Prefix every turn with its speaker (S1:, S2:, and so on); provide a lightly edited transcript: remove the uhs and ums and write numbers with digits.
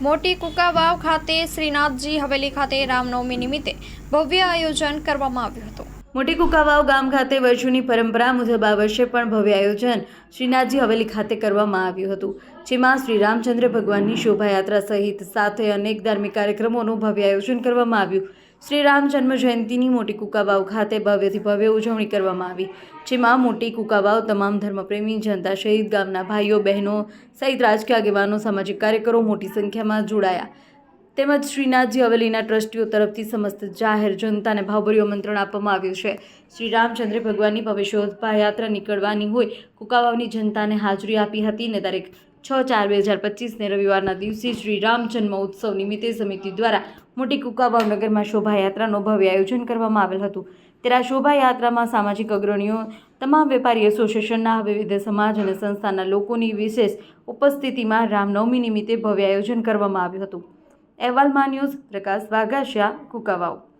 S1: મોટી કુકાવાવ ખાતે શ્રીનાથજી હવેલી ખાતે રામનવમી નિમિત્તે ભવ્ય આયોજન કરવામાં આવ્યું હતું।
S2: મોટી કુકાવાવ ગામ ખાતે વર્ષોની પરંપરા મુજબ આ વર્ષે પણ ભવ્ય આયોજન શ્રીનાથજી હવેલી ખાતે કરવામાં આવ્યું હતું, જેમાં શ્રી રામચંદ્ર ભગવાનની શોભાયાત્રા સહિત સાથે અનેક ધાર્મિક કાર્યક્રમોનું ભવ્ય આયોજન કરવામાં આવ્યું। શ્રી રામ જન્મ જયંતિની મોટી કુકાવાવ ખાતે ભવ્યથી ભવ્ય ઉજવણી કરવામાં આવી, જેમાં મોટી કુકાવાવ તમામ ધર્મપ્રેમી જનતા સહિત ગામના ભાઈઓ બહેનો સહિત રાજકીય આગેવાનો, સામાજિક કાર્યકરો મોટી સંખ્યામાં જોડાયા। તેમજ શ્રીનાથજી હવેલીના ટ્રસ્ટીઓ તરફથી સમસ્ત જાહેર જનતાને ભાવભર્યું આમંત્રણ આપવામાં આવ્યું છે। શ્રી રામચંદ્ર ભગવાનની ભવ્ય શોભાયાત્રા નીકળવાની હોય કુકાવાવની જનતાને હાજરી આપી હતી ને તારીખ 6/4/2025 રવિવારના દિવસે શ્રી રામ જન્મ ઉત્સવ નિમિત્તે સમિતિ દ્વારા મોટી કુકાવાવ નગરમાં શોભાયાત્રાનો ભવ્ય આયોજન કરવામાં આવેલ હતું। ત્યારે આ શોભાયાત્રામાં સામાજિક અગ્રણીઓ, તમામ વેપારી એસોસિએશનના વિવિધ સમાજ અને સંસ્થાના લોકોની વિશેષ ઉપસ્થિતિમાં રામનવમી નિમિત્તે ભવ્ય આયોજન કરવામાં આવ્યું હતું। અહેવાલ માં ન્યૂઝ પ્રકાશ વાઘાસિયા, કુકાવાવ।